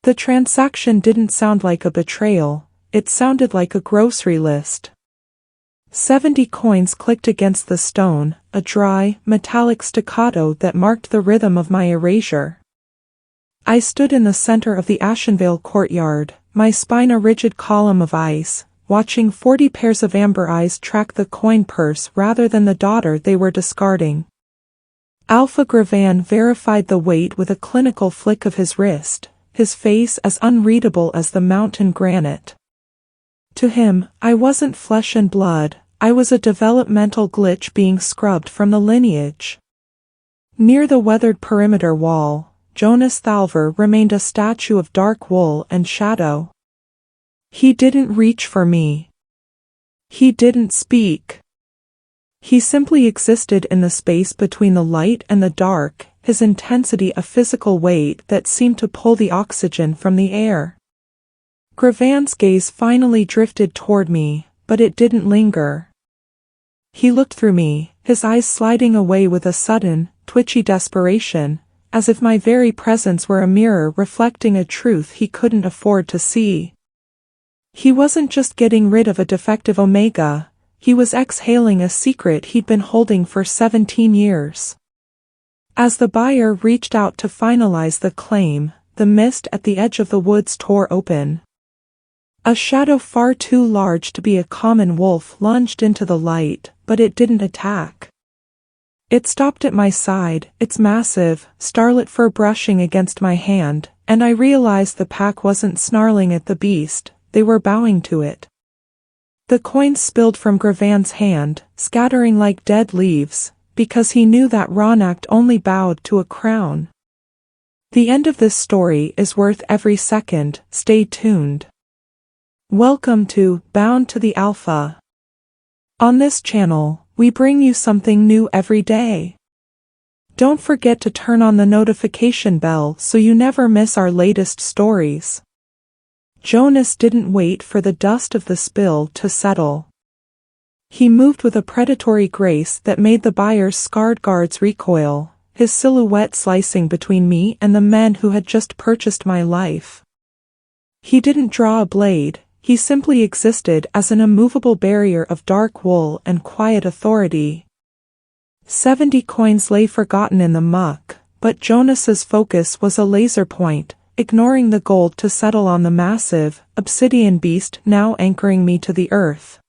The transaction didn't sound like a betrayal, it sounded like a grocery list. 70 coins clicked against the stone, a dry, metallic staccato that marked the rhythm of my erasure. I stood in the center of the Ashenveil courtyard, my spine a rigid column of ice, watching 40 pairs of amber eyes track the coin purse rather than the daughter they were discarding. Alpha Gravan verified the weight with a clinical flick of his wrist, his face as unreadable as the mountain granite. To him, I wasn't flesh and blood, I was a developmental glitch being scrubbed from the lineage. Near the weathered perimeter wall, Jonas Thalvyr remained a statue of dark wool and shadow. He didn't reach for me. He didn't speak. He simply existed in the space between the light and the dark, his intensity a physical weight that seemed to pull the oxygen from the air. Gravan's gaze finally drifted toward me, but it didn't linger. He looked through me, his eyes sliding away with a sudden, twitchy desperation, as if my very presence were a mirror reflecting a truth he couldn't afford to see. He wasn't just getting rid of a defective Omega, he was exhaling a secret he'd been holding for 17 years. As the buyer reached out to finalize the claim, the mist at the edge of the woods tore open. A shadow far too large to be a common wolf lunged into the light, but it didn't attack. It stopped at my side, its massive, starlit fur brushing against my hand, and I realized the pack wasn't snarling at the beast, they were bowing to it. The coins spilled from Gravan's hand, scattering like dead leaves, because he knew that Rauhnacht only bowed to a crown. The end of this story is worth every second, stay tuned. Welcome to Bound to the Alpha. On this channel, we bring you something new every day. Don't forget to turn on the notification bell so you never miss our latest stories. Jonas didn't wait for the dust of the spill to settle. He moved with a predatory grace that made the buyer's scarred guards recoil, his silhouette slicing between me and the men who had just purchased my life. He didn't draw a blade, he simply existed as an immovable barrier of dark wool and quiet authority. 70 coins lay forgotten in the muck, but Jonas's focus was a laser point, ignoring the gold to settle on the massive, obsidian beast now anchoring me to the earth.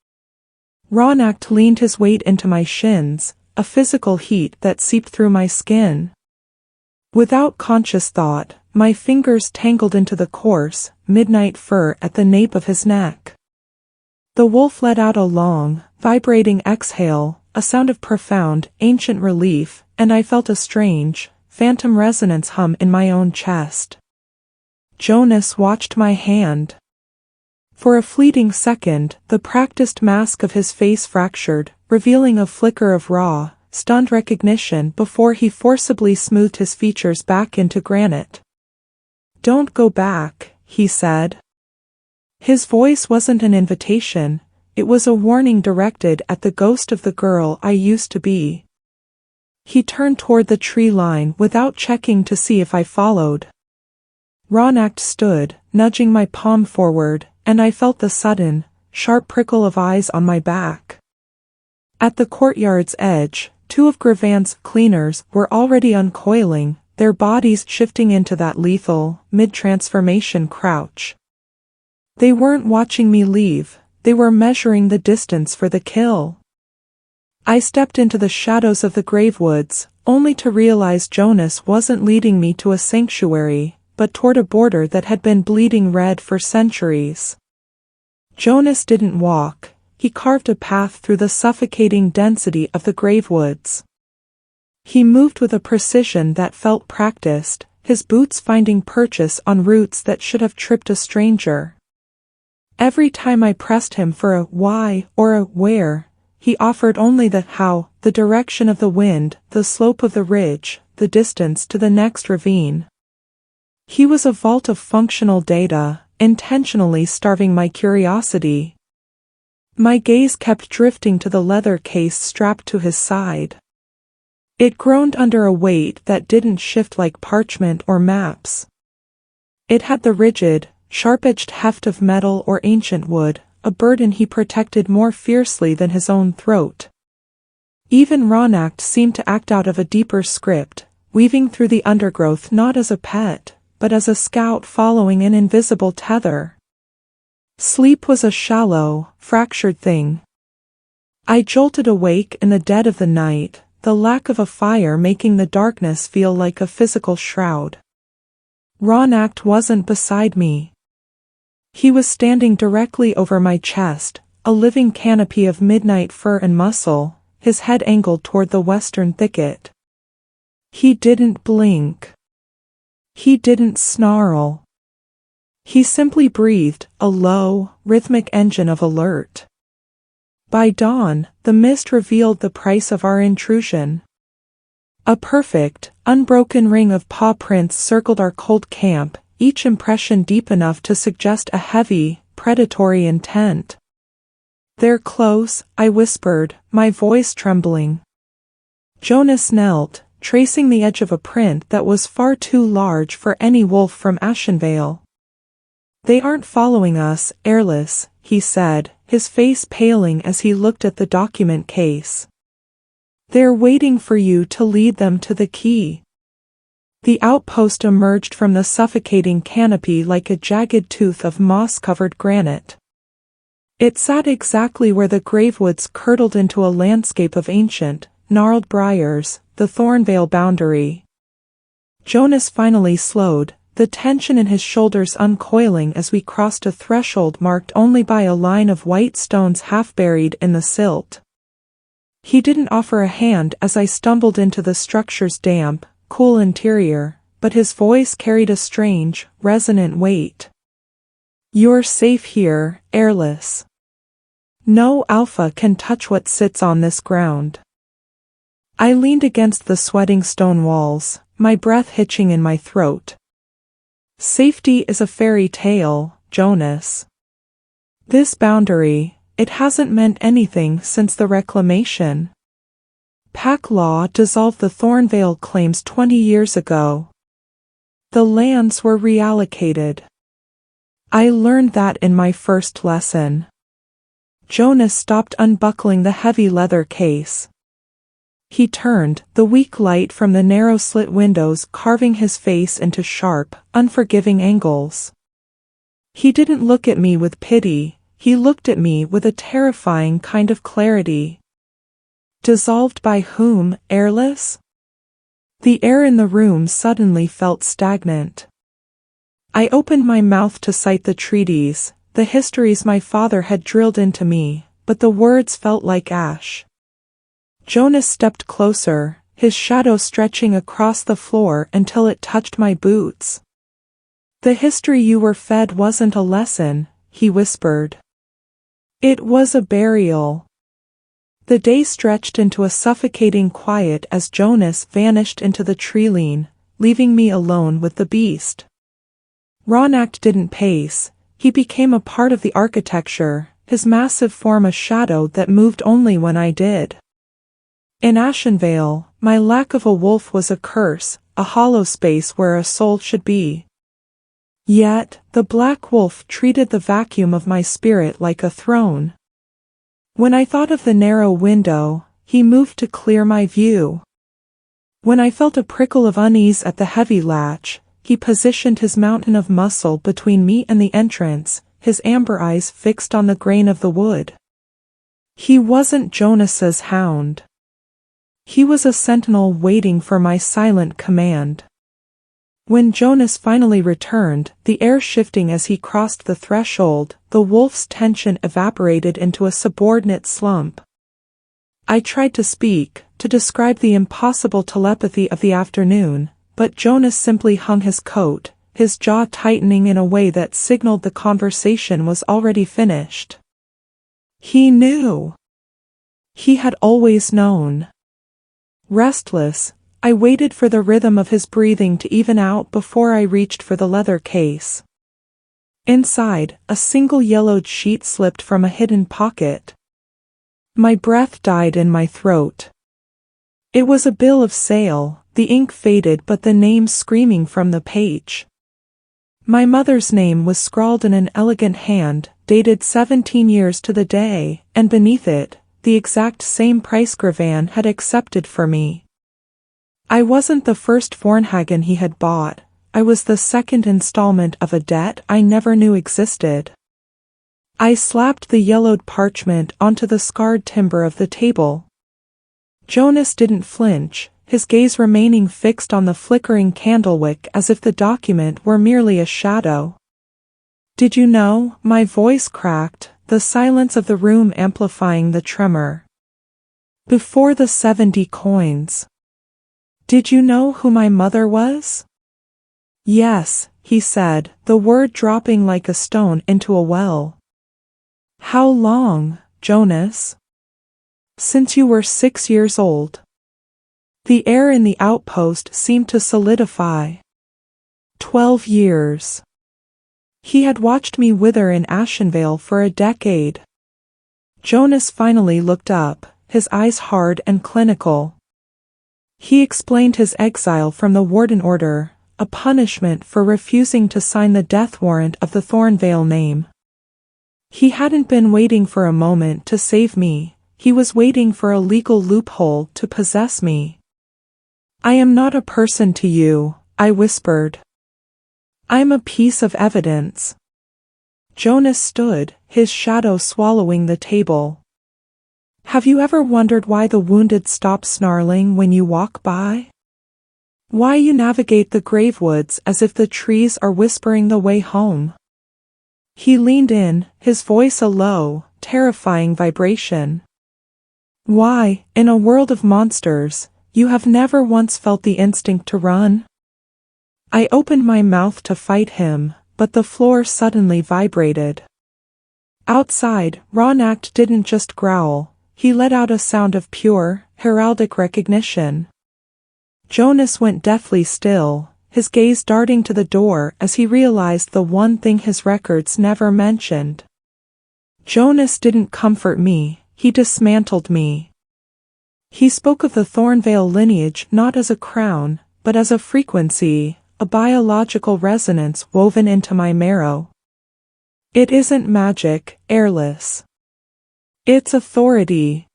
Rauhnacht leaned his weight into my shins, a physical heat that seeped through my skin. Without conscious thought, my fingers tangled into the coarse, midnight fur at the nape of his neck. The wolf let out a long, vibrating exhale, a sound of profound, ancient relief, and I felt a strange, phantom resonance hum in my own chest. Jonas watched my hand. For a fleeting second, the practiced mask of his face fractured, revealing a flicker of raw, stunned recognition before he forcibly smoothed his features back into granite. "Don't go back," he said. His voice wasn't an invitation, it was a warning directed at the ghost of the girl I used to be. He turned toward the tree line without checking to see if I followed. Rauhnacht stood, nudging my palm forward, and I felt the sudden, sharp prickle of eyes on my back. At the courtyard's edge, 2 of Gravan's cleaners were already uncoiling, their bodies shifting into that lethal, mid-transformation crouch. They weren't watching me leave, they were measuring the distance for the kill. I stepped into the shadows of the gravewoods, only to realize Jonas wasn't leading me to a sanctuary, but toward a border that had been bleeding red for centuries. Jonas didn't walk, he carved a path through the suffocating density of the gravewoods. He moved with a precision that felt practiced, his boots finding purchase on roots that should have tripped a stranger. Every time I pressed him for a why or a where, he offered only the how, the direction of the wind, the slope of the ridge, the distance to the next ravine. He was a vault of functional data, intentionally starving my curiosity. My gaze kept drifting to the leather case strapped to his side. It groaned under a weight that didn't shift like parchment or maps. It had the rigid, sharp-edged heft of metal or ancient wood, a burden he protected more fiercely than his own throat. Even Rauhnacht seemed to act out of a deeper script, weaving through the undergrowth not as a pet, but as a scout following an invisible tether. Sleep was a shallow, fractured thing. I jolted awake in the dead of the night, the lack of a fire making the darkness feel like a physical shroud. Rauhnacht wasn't beside me. He was standing directly over my chest, a living canopy of midnight fur and muscle, his head angled toward the western thicket. He didn't blink. He didn't snarl. He simply breathed, a low, rhythmic engine of alert. By dawn, the mist revealed the price of our intrusion. A perfect, unbroken ring of paw prints circled our cold camp, each impression deep enough to suggest a heavy, predatory intent. "They're close," I whispered, my voice trembling. Jonas knelt, tracing the edge of a print that was far too large for any wolf from Ashenveil. "They aren't following us, Eirlys," he said, his face paling as he looked at the document case. "They're waiting for you to lead them to the key." The outpost emerged from the suffocating canopy like a jagged tooth of moss-covered granite. It sat exactly where the gravewoods curdled into a landscape of ancient, gnarled briars, the Thornveil boundary. Jonas finally slowed, the tension in his shoulders uncoiling as we crossed a threshold marked only by a line of white stones half buried in the silt. He didn't offer a hand as I stumbled into the structure's damp, cool interior, but his voice carried a strange, resonant weight. "You're safe here, Eirlys. No alpha can touch what sits on this ground." I leaned against the sweating stone walls, my breath hitching in my throat. "Safety is a fairy tale, Jonas. This boundary, it hasn't meant anything since the reclamation. Pack law dissolved the Thornveil claims 20 years ago. The lands were reallocated. I learned that in my first lesson." Jonas stopped unbuckling the heavy leather case. He turned, the weak light from the narrow slit windows carving his face into sharp, unforgiving angles. He didn't look at me with pity, he looked at me with a terrifying kind of clarity. "Dissolved by whom, Eirlys?" The air in the room suddenly felt stagnant. I opened my mouth to cite the treaties, the histories my father had drilled into me, but the words felt like ash. Jonas stepped closer, his shadow stretching across the floor until it touched my boots. "The history you were fed wasn't a lesson," he whispered. "It was a burial." The day stretched into a suffocating quiet as Jonas vanished into the tree-line, leaving me alone with the beast. Rauhnacht didn't pace, he became a part of the architecture, his massive form a shadow that moved only when I did. In Ashenveil, my lack of a wolf was a curse, a hollow space where a soul should be. Yet, the black wolf treated the vacuum of my spirit like a throne. When I thought of the narrow window, he moved to clear my view. When I felt a prickle of unease at the heavy latch, he positioned his mountain of muscle between me and the entrance, his amber eyes fixed on the grain of the wood. He wasn't Jonas's hound. He was a sentinel waiting for my silent command. When Jonas finally returned, the air shifting as he crossed the threshold, the wolf's tension evaporated into a subordinate slump. I tried to speak, to describe the impossible telepathy of the afternoon, but Jonas simply hung his coat, his jaw tightening in a way that signaled the conversation was already finished. He knew. He had always known. Restless, I waited for the rhythm of his breathing to even out before I reached for the leather case. Inside, a single yellowed sheet slipped from a hidden pocket. My breath died in my throat. It was a bill of sale, the ink faded but the name screaming from the page. My mother's name was scrawled in an elegant hand, dated 17 years to the day, and beneath it, the exact same price Gravan had accepted for me. I wasn't the first Vornhagen he had bought, I was the second installment of a debt I never knew existed. I slapped the yellowed parchment onto the scarred timber of the table. Jonas didn't flinch, his gaze remaining fixed on the flickering candlewick as if the document were merely a shadow. Did you know? My voice cracked, the silence of the room amplifying the tremor. Before the 70 coins. Did you know who my mother was? Yes, he said, the word dropping like a stone into a well. How long, Jonas? Since you were 6 years old. The air in the outpost seemed to solidify. 12 years. He had watched me wither in Ashenveil for a decade. Jonas finally looked up, his eyes hard and clinical. He explained his exile from the Warden Order, a punishment for refusing to sign the death warrant of the Thornveil name. He hadn't been waiting for a moment to save me, he was waiting for a legal loophole to possess me. I am not a person to you, I whispered. I'm a piece of evidence. Jonas stood, his shadow swallowing the table. Have you ever wondered why the wounded stop snarling when you walk by? Why you navigate the gravewoods as if the trees are whispering the way home? He leaned in, his voice a low, terrifying vibration. Why, in a world of monsters, you have never once felt the instinct to run? I opened my mouth to fight him, but the floor suddenly vibrated. Outside, Rauhnacht didn't just growl, he let out a sound of pure, heraldic recognition. Jonas went deathly still, his gaze darting to the door as he realized the one thing his records never mentioned. Jonas didn't comfort me, he dismantled me. He spoke of the Thornveil lineage not as a crown, but as a frequency, a biological resonance woven into my marrow. It isn't magic, Eirlys. It's authority.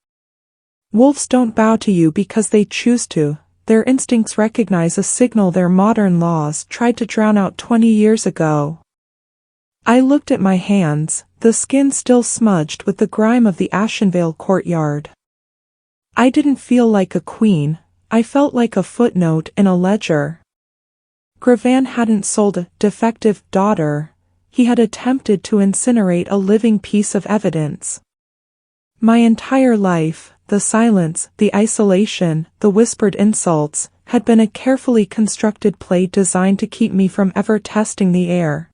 Wolves don't bow to you because they choose to, their instincts recognize a signal their modern laws tried to drown out 20 years ago. I looked at my hands, the skin still smudged with the grime of the Ashenveil courtyard. I didn't feel like a queen, I felt like a footnote in a ledger. Gravan hadn't sold a defective daughter, he had attempted to incinerate a living piece of evidence. My entire life, the silence, the isolation, the whispered insults, had been a carefully constructed play designed to keep me from ever testing the air.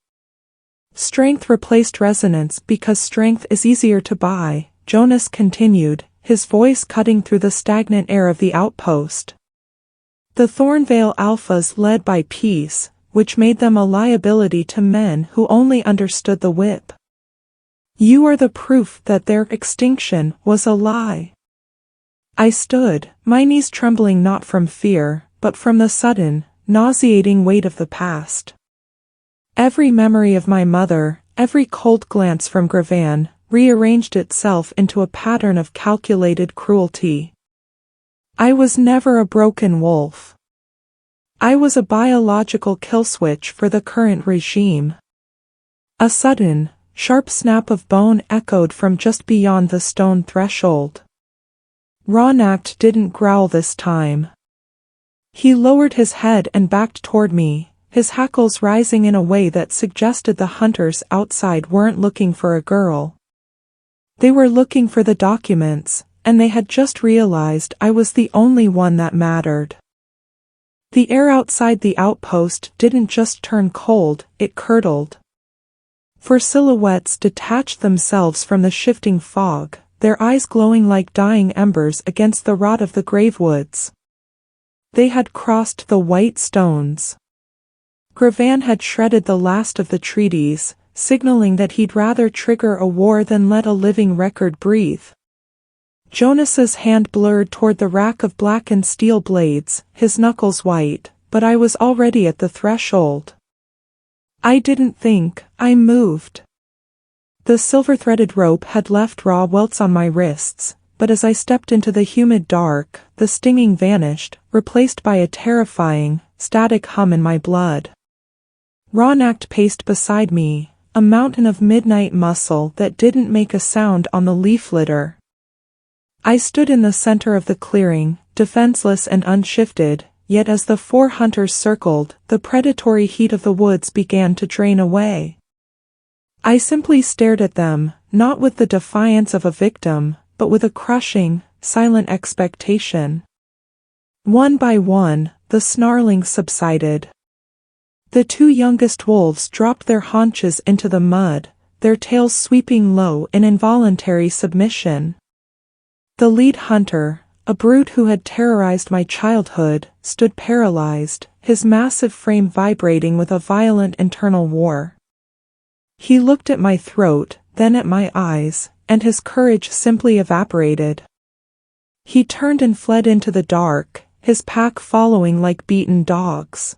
Strength replaced resonance because strength is easier to buy, Jonas continued, his voice cutting through the stagnant air of the outpost. The Thornveil alphas led by peace, which made them a liability to men who only understood the whip. You are the proof that their extinction was a lie. I stood, my knees trembling not from fear, but from the sudden, nauseating weight of the past. Every memory of my mother, every cold glance from Gravan, rearranged itself into a pattern of calculated cruelty. I was never a broken wolf. I was a biological kill switch for the current regime. A sudden, sharp snap of bone echoed from just beyond the stone threshold. Rauhnacht didn't growl this time. He lowered his head and backed toward me, his hackles rising in a way that suggested the hunters outside weren't looking for a girl. They were looking for the documents, and they had just realized I was the only one that mattered. The air outside the outpost didn't just turn cold, it curdled. For silhouettes detached themselves from the shifting fog, their eyes glowing like dying embers against the rot of the gravewoods. They had crossed the white stones. Gravan had shredded the last of the treaties, signaling that he'd rather trigger a war than let a living record breathe. Jonas's hand blurred toward the rack of blackened steel blades, his knuckles white, but I was already at the threshold. I didn't think, I moved. The silver-threaded rope had left raw welts on my wrists, but as I stepped into the humid dark, the stinging vanished, replaced by a terrifying, static hum in my blood. Rauhnacht paced beside me, a mountain of midnight muscle that didn't make a sound on the leaf litter. I stood in the center of the clearing, defenseless and unshifted, yet as the 4 hunters circled, the predatory heat of the woods began to drain away. I simply stared at them, not with the defiance of a victim, but with a crushing, silent expectation. One by one, the snarling subsided. The 2 youngest wolves dropped their haunches into the mud, their tails sweeping low in involuntary submission. The lead hunter, a brute who had terrorized my childhood, stood paralyzed, his massive frame vibrating with a violent internal war. He looked at my throat, then at my eyes, and his courage simply evaporated. He turned and fled into the dark, his pack following like beaten dogs.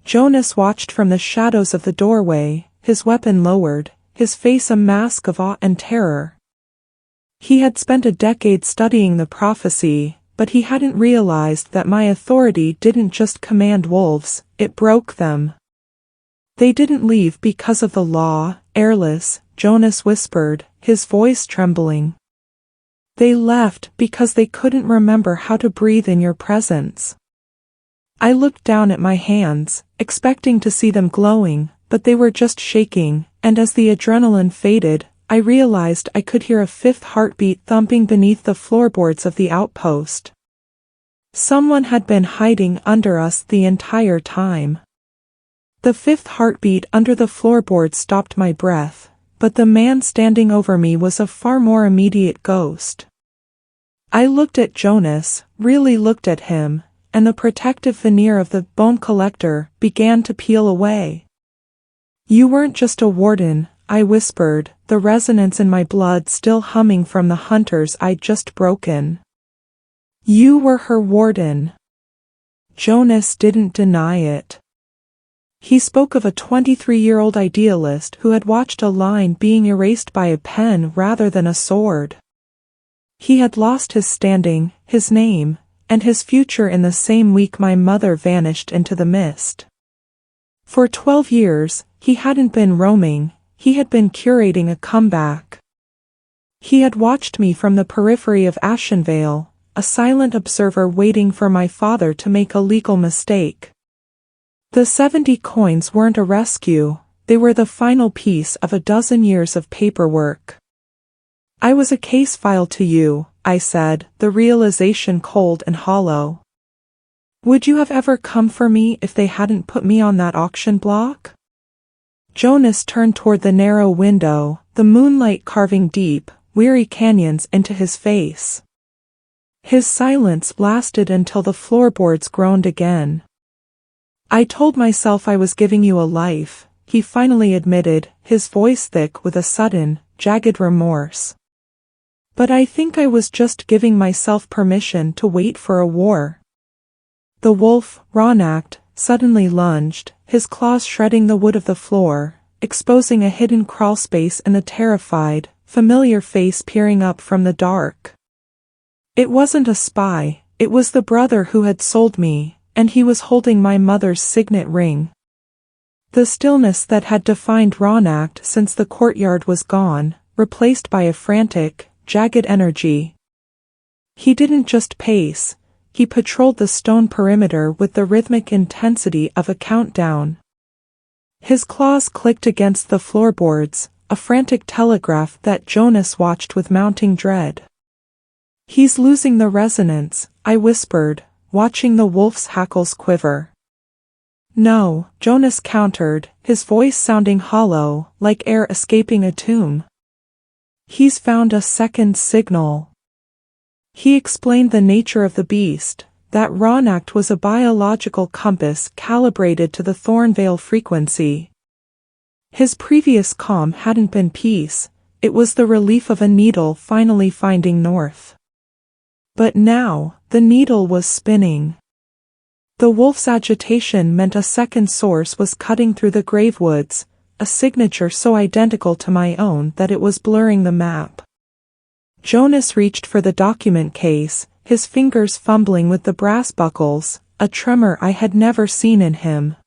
Jonas watched from the shadows of the doorway, his weapon lowered, his face a mask of awe and terror. He had spent a decade studying the prophecy, but he hadn't realized that my authority didn't just command wolves, it broke them. They didn't leave because of the law, Eirlys, Jonas whispered, his voice trembling. They left because they couldn't remember how to breathe in your presence. I looked down at my hands, expecting to see them glowing, but they were just shaking, and as the adrenaline faded, I realized I could hear a 5th heartbeat thumping beneath the floorboards of the outpost. Someone had been hiding under us the entire time. The 5th heartbeat under the floorboards stopped my breath, but the man standing over me was a far more immediate ghost. I looked at Jonas, really looked at him, and the protective veneer of the bone collector began to peel away. You weren't just a warden, I whispered, the resonance in my blood still humming from the hunters I'd just broken. You were her warden. Jonas didn't deny it. He spoke of a 23-year-old idealist who had watched a line being erased by a pen rather than a sword. He had lost his standing, his name, and his future in the same week my mother vanished into the mist. For 12 years, he hadn't been roaming, he had been curating a comeback. He had watched me from the periphery of Ashenveil, a silent observer waiting for my father to make a legal mistake. The 70 coins weren't a rescue, they were the final piece of a dozen years of paperwork. I was a case file to you, I said, the realization cold and hollow. Would you have ever come for me if they hadn't put me on that auction block? Jonas turned toward the narrow window, the moonlight carving deep, weary canyons into his face. His silence lasted until the floorboards groaned again. I told myself I was giving you a life, he finally admitted, his voice thick with a sudden, jagged remorse. But I think I was just giving myself permission to wait for a war. The wolf, Rauhnacht, suddenly lunged, his claws shredding the wood of the floor, exposing a hidden crawlspace in the terrified, familiar face peering up from the dark. It wasn't a spy, it was the brother who had sold me, and he was holding my mother's signet ring. The stillness that had defined Rauhnacht since the courtyard was gone, replaced by a frantic, jagged energy. He didn't just pace, he patrolled the stone perimeter with the rhythmic intensity of a countdown. His claws clicked against the floorboards, a frantic telegraph that Jonas watched with mounting dread. He's losing the resonance, I whispered, watching the wolf's hackles quiver. No, Jonas countered, his voice sounding hollow, like air escaping a tomb. He's found a second signal. He explained the nature of the beast, that Rauhnacht was a biological compass calibrated to the Thornveil frequency. His previous calm hadn't been peace, it was the relief of a needle finally finding north. But now, the needle was spinning. The wolf's agitation meant a second source was cutting through the grave woods, a signature so identical to my own that it was blurring the map. Jonas reached for the document case, his fingers fumbling with the brass buckles, a tremor I had never seen in him.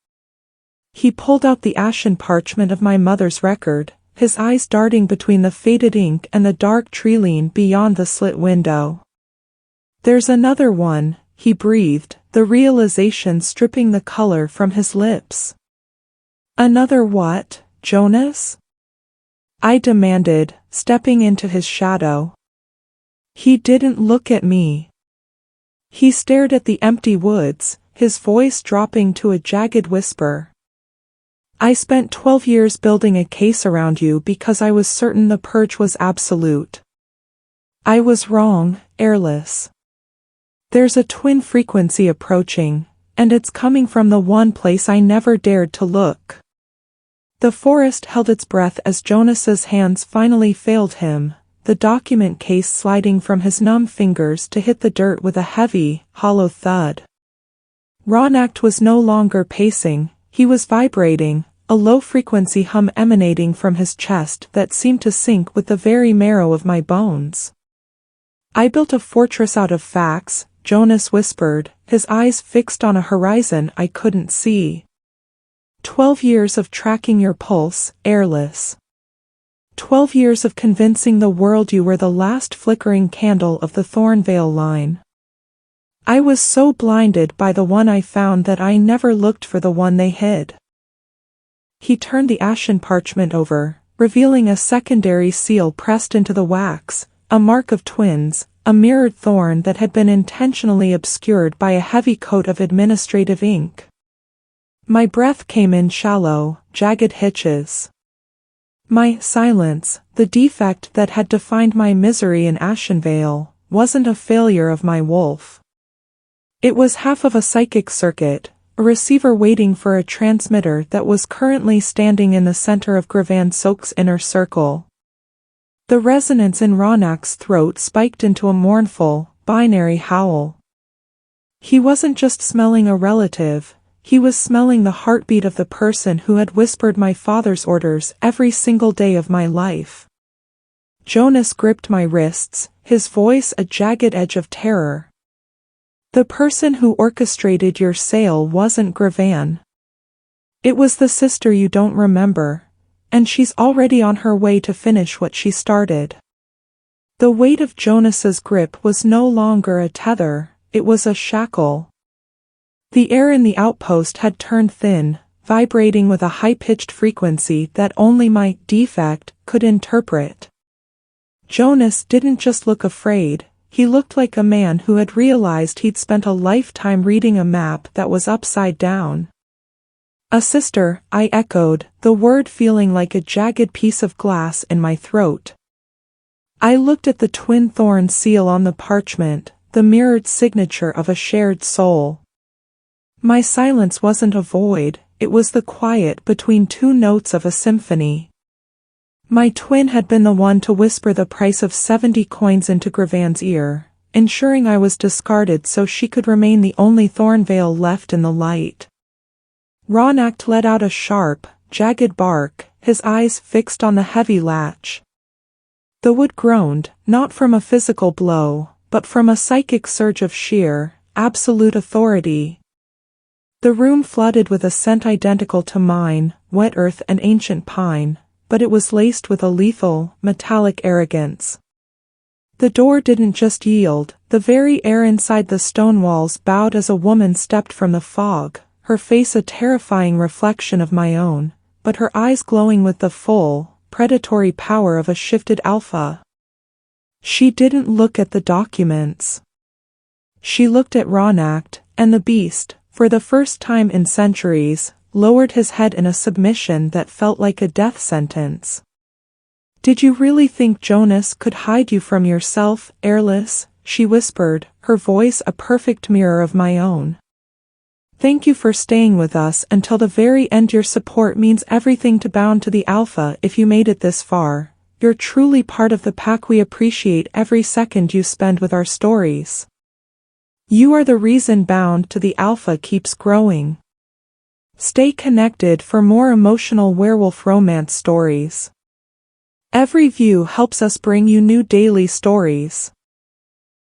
He pulled out the ashen parchment of my mother's record, his eyes darting between the faded ink and the dark tree-line beyond the slit window. "There's another one," he breathed, the realization stripping the color from his lips. "Another what, Jonas?" I demanded, stepping into his shadow. He didn't look at me. He stared at the empty woods, his voice dropping to a jagged whisper. "I spent 12 years building a case around you because I was certain the purge was absolute. I was wrong, Eirlys. There's a twin frequency approaching, and it's coming from the one place I never dared to look." The forest held its breath as Jonas's hands finally failed him, the document case sliding from his numb fingers to hit the dirt with a heavy, hollow thud. Rauhnacht was no longer pacing, he was vibrating, a low-frequency hum emanating from his chest that seemed to sync with the very marrow of my bones. "I built a fortress out of facts," Jonas whispered, his eyes fixed on a horizon I couldn't see. 12 years of tracking your pulse, Eirlys. 12 years of convincing the world you were the last flickering candle of the Thornveil line. I was so blinded by the one I found that I never looked for the one they hid." He turned the ashen parchment over, revealing a secondary seal pressed into the wax, a mark of twins, a mirrored thorn that had been intentionally obscured by a heavy coat of administrative ink. My breath came in shallow, jagged hitches. My silence, the defect that had defined my misery in Ashenveil, wasn't a failure of my wolf. It was half of a psychic circuit, a receiver waiting for a transmitter that was currently standing in the center of Gravan Sok's inner circle. The resonance in Rauhnacht's throat spiked into a mournful, binary howl. He wasn't just smelling a relative, he was smelling the heartbeat of the person who had whispered my father's orders every single day of my life. Jonas gripped my wrists, his voice a jagged edge of terror. "The person who orchestrated your sale wasn't Gravan. It was the sister you don't remember, and she's already on her way to finish what she started." The weight of Jonas's grip was no longer a tether, it was a shackle. The air in the outpost had turned thin, vibrating with a high-pitched frequency that only my defect could interpret. Jonas didn't just look afraid, he looked like a man who had realized he'd spent a lifetime reading a map that was upside down. "A sister," I echoed, the word feeling like a jagged piece of glass in my throat. I looked at the twin thorn seal on the parchment, the mirrored signature of a shared soul. My silence wasn't a void, it was the quiet between two notes of a symphony. My twin had been the one to whisper the price of 70 coins into Gravan's ear, ensuring I was discarded so she could remain the only Thornveil left in the light. Rauhnacht let out a sharp, jagged bark, his eyes fixed on the heavy latch. The wood groaned, not from a physical blow, but from a psychic surge of sheer, absolute authority. The room flooded with a scent identical to mine, wet earth and ancient pine, but it was laced with a lethal, metallic arrogance. The door didn't just yield, the very air inside the stone walls bowed as a woman stepped from the fog, her face a terrifying reflection of my own, but her eyes glowing with the full, predatory power of a shifted alpha. She didn't look at the documents. She looked at Rauhnacht, and the beast, for the first time in centuries, lowered his head in a submission that felt like a death sentence. "Did you really think Jonas could hide you from yourself, Eirlys?" she whispered, her voice a perfect mirror of my own. "Thank you for staying with us until the very end. Your support means everything to Bound to the Alpha. If you made it this far, you're truly part of the pack. We appreciate every second you spend with our stories." You are the reason Bound to the Alpha keeps growing. Stay connected for more emotional werewolf romance stories. Every view helps us bring you new daily stories.